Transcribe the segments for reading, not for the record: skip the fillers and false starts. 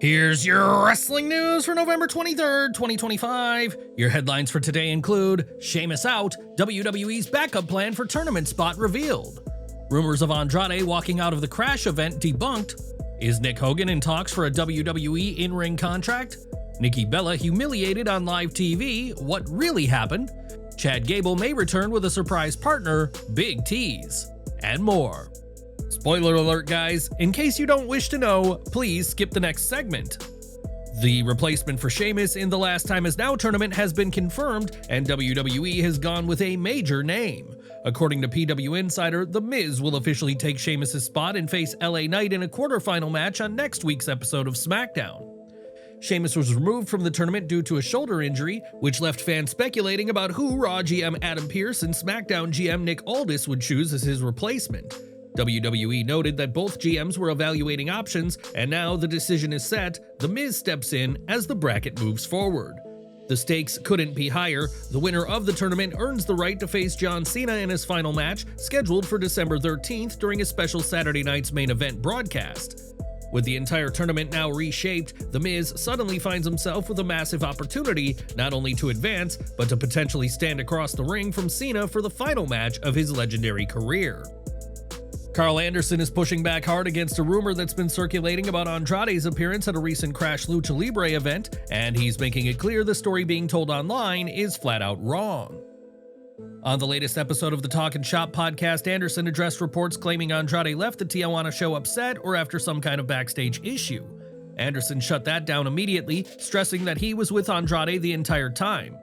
Here's your wrestling news for November 23rd, 2025. Your headlines for today include Sheamus out, WWE's backup plan for tournament spot revealed. Rumors of Andrade walking out of the Crash event debunked. Is Nick Hogan in talks for a WWE in-ring contract? Nikki Bella humiliated on live TV. What really happened? Chad Gable may return with a surprise partner, Big Tease, and more. Spoiler alert, guys, in case you don't wish to know, please skip the next segment. The replacement for Sheamus in the Last Time Is Now tournament has been confirmed, and WWE has gone with a major name. According to PW Insider, The Miz will officially take Sheamus' spot and face LA Knight in a quarterfinal match on next week's episode of SmackDown. Sheamus was removed from the tournament due to a shoulder injury, which left fans speculating about who Raw GM Adam Pearce and SmackDown GM Nick Aldis would choose as his replacement. WWE noted that both GMs were evaluating options, and now the decision is set. The Miz steps in as the bracket moves forward. The stakes couldn't be higher. The winner of the tournament earns the right to face John Cena in his final match, scheduled for December 13th during a special Saturday night's main event broadcast. With the entire tournament now reshaped, The Miz suddenly finds himself with a massive opportunity, not only to advance, but to potentially stand across the ring from Cena for the final match of his legendary career. Carl Anderson is pushing back hard against a rumor that's been circulating about Andrade's appearance at a recent Crash Lucha Libre event, and he's making it clear the story being told online is flat out wrong. On the latest episode of the Talk and Shop podcast, Anderson addressed reports claiming Andrade left the Tijuana show upset or after some kind of backstage issue. Anderson shut that down immediately, stressing that he was with Andrade the entire time.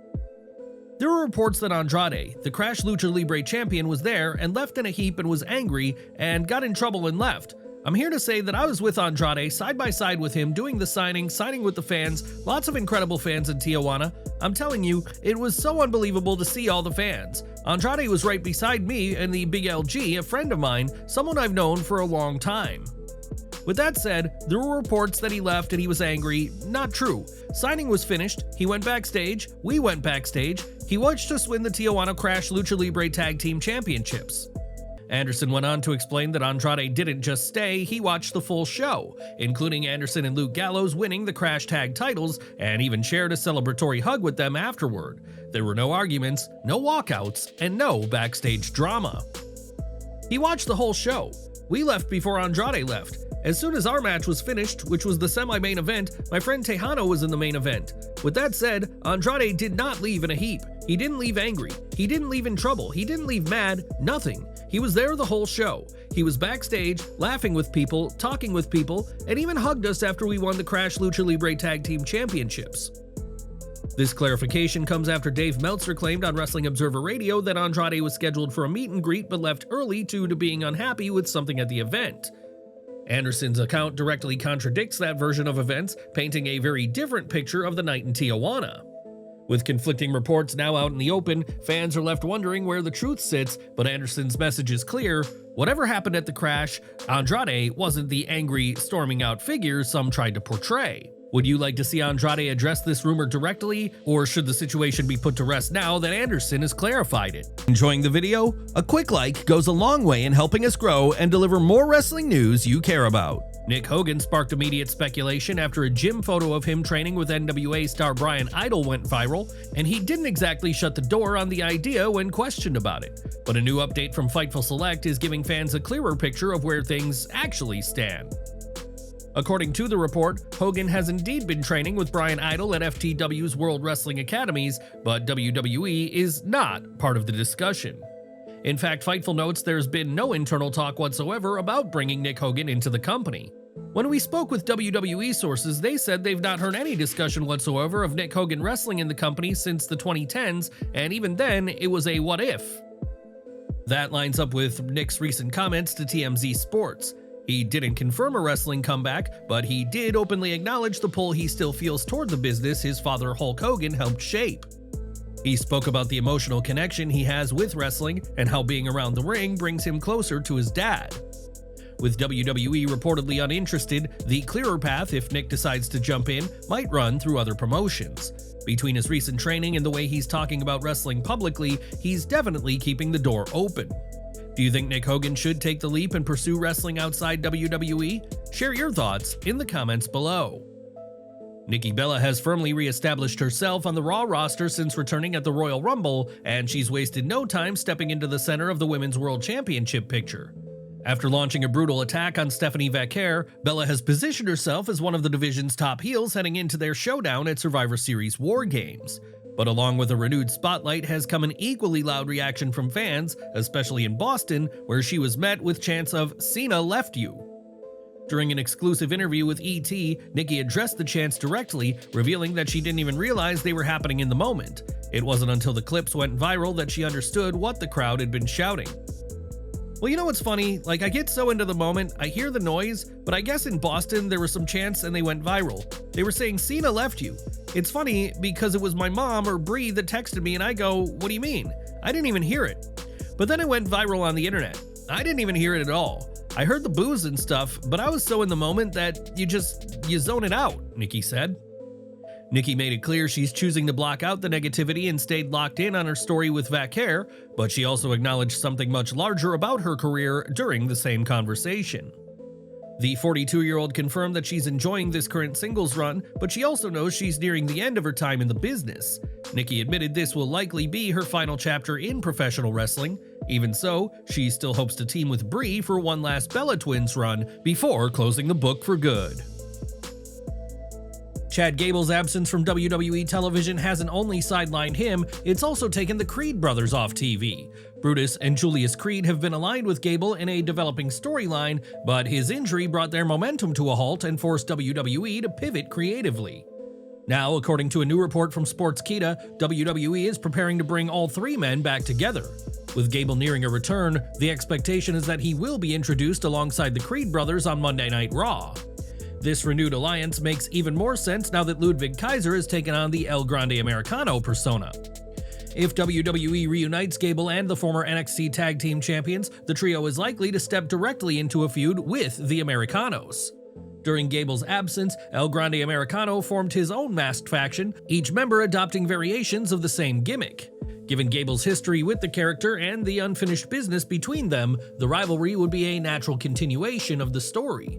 There were reports that Andrade, the Crash Lucha Libre champion, was there and left in a heap and was angry and got in trouble and left. I'm here to say that I was with Andrade side by side with him doing the signing with the fans, lots of incredible fans in Tijuana. I'm telling you, it was so unbelievable to see all the fans. Andrade was right beside me and the Big LG, a friend of mine, someone I've known for a long time. With that said, there were reports that he left and he was angry. Not true. Signing was finished, he went backstage, we went backstage, he watched us win the Tijuana Crash Lucha Libre Tag Team Championships. Anderson went on to explain that Andrade didn't just stay, he watched the full show, including Anderson and Luke Gallows winning the Crash Tag titles, and even shared a celebratory hug with them afterward. There were no arguments, no walkouts, and no backstage drama. He watched the whole show. We left before Andrade left. As soon as our match was finished, which was the semi-main event, my friend Tejano was in the main event. With that said, Andrade did not leave in a heap. He didn't leave angry. He didn't leave in trouble. He didn't leave mad. Nothing. He was there the whole show. He was backstage, laughing with people, talking with people, and even hugged us after we won the Crash Lucha Libre Tag Team Championships. This clarification comes after Dave Meltzer claimed on Wrestling Observer Radio that Andrade was scheduled for a meet and greet but left early due to being unhappy with something at the event. Anderson's account directly contradicts that version of events, painting a very different picture of the night in Tijuana. With conflicting reports now out in the open, fans are left wondering where the truth sits, but Anderson's message is clear. Whatever happened at the Crash, Andrade wasn't the angry, storming out figure some tried to portray. Would you like to see Andrade address this rumor directly, or should the situation be put to rest now that Anderson has clarified it? Enjoying the video? A quick like goes a long way in helping us grow and deliver more wrestling news you care about. Nick Hogan sparked immediate speculation after a gym photo of him training with NWA star Brian Idol went viral, and he didn't exactly shut the door on the idea when questioned about it. But a new update from Fightful Select is giving fans a clearer picture of where things actually stand. According to the report, Hogan has indeed been training with Brian Idol at FTW's World Wrestling Academies, but WWE is not part of the discussion. In fact, Fightful notes there's been no internal talk whatsoever about bringing Nick Hogan into the company. When we spoke with WWE sources, they said they've not heard any discussion whatsoever of Nick Hogan wrestling in the company since the 2010s, and even then, it was a what if. That lines up with Nick's recent comments to TMZ Sports. He didn't confirm a wrestling comeback, but he did openly acknowledge the pull he still feels toward the business his father Hulk Hogan helped shape. He spoke about the emotional connection he has with wrestling and how being around the ring brings him closer to his dad. With WWE reportedly uninterested, the clearer path, if Nick decides to jump in, might run through other promotions. Between his recent training and the way he's talking about wrestling publicly, he's definitely keeping the door open. Do you think Nick Hogan should take the leap and pursue wrestling outside WWE? Share your thoughts in the comments below. Nikki Bella has firmly re-established herself on the Raw roster since returning at the Royal Rumble, and she's wasted no time stepping into the center of the Women's World Championship picture. After launching a brutal attack on Stephanie Vaquer, Bella has positioned herself as one of the division's top heels heading into their showdown at Survivor Series War Games. But along with a renewed spotlight has come an equally loud reaction from fans, especially in Boston, where she was met with chants of "Cena left you." During an exclusive interview with ET, Nikki addressed the chants directly, revealing that she didn't even realize they were happening in the moment. It wasn't until the clips went viral that she understood what the crowd had been shouting. Well, you know what's funny? Like, I get so into the moment, I hear the noise, but I guess in Boston there were some chants and they went viral. They were saying "Cena left you." It's funny because it was my mom or Bree that texted me and I go, "What do you mean?" I didn't even hear it. But then it went viral on the internet. I didn't even hear it at all. I heard the boos and stuff, but I was so in the moment that you zone it out, Nikki said. Nikki made it clear she's choosing to block out the negativity and stayed locked in on her story with Vaquer, but she also acknowledged something much larger about her career during the same conversation. The 42-year-old confirmed that she's enjoying this current singles run, but she also knows she's nearing the end of her time in the business. Nikki admitted this will likely be her final chapter in professional wrestling. Even so, she still hopes to team with Bree for one last Bella Twins run before closing the book for good. Chad Gable's absence from WWE television hasn't only sidelined him, it's also taken the Creed brothers off TV. Brutus and Julius Creed have been aligned with Gable in a developing storyline, but his injury brought their momentum to a halt and forced WWE to pivot creatively. Now, according to a new report from Sportskeeda, WWE is preparing to bring all three men back together. With Gable nearing a return, the expectation is that he will be introduced alongside the Creed brothers on Monday Night Raw. This renewed alliance makes even more sense now that Ludwig Kaiser has taken on the El Grande Americano persona. If WWE reunites Gable and the former NXT Tag Team Champions, the trio is likely to step directly into a feud with the Americanos. During Gable's absence, El Grande Americano formed his own masked faction, each member adopting variations of the same gimmick. Given Gable's history with the character and the unfinished business between them, the rivalry would be a natural continuation of the story.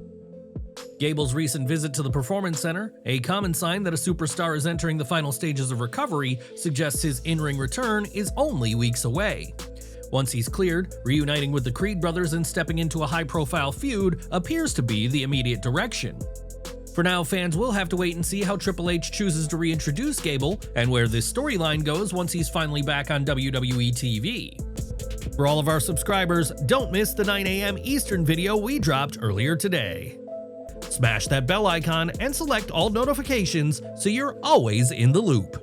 Gable's recent visit to the Performance Center, a common sign that a superstar is entering the final stages of recovery, suggests his in-ring return is only weeks away. Once he's cleared, reuniting with the Creed brothers and stepping into a high-profile feud appears to be the immediate direction. For now, fans will have to wait and see how Triple H chooses to reintroduce Gable and where this storyline goes once he's finally back on WWE TV. For all of our subscribers, don't miss the 9 a.m. Eastern video we dropped earlier today. Smash that bell icon and select all notifications so you're always in the loop.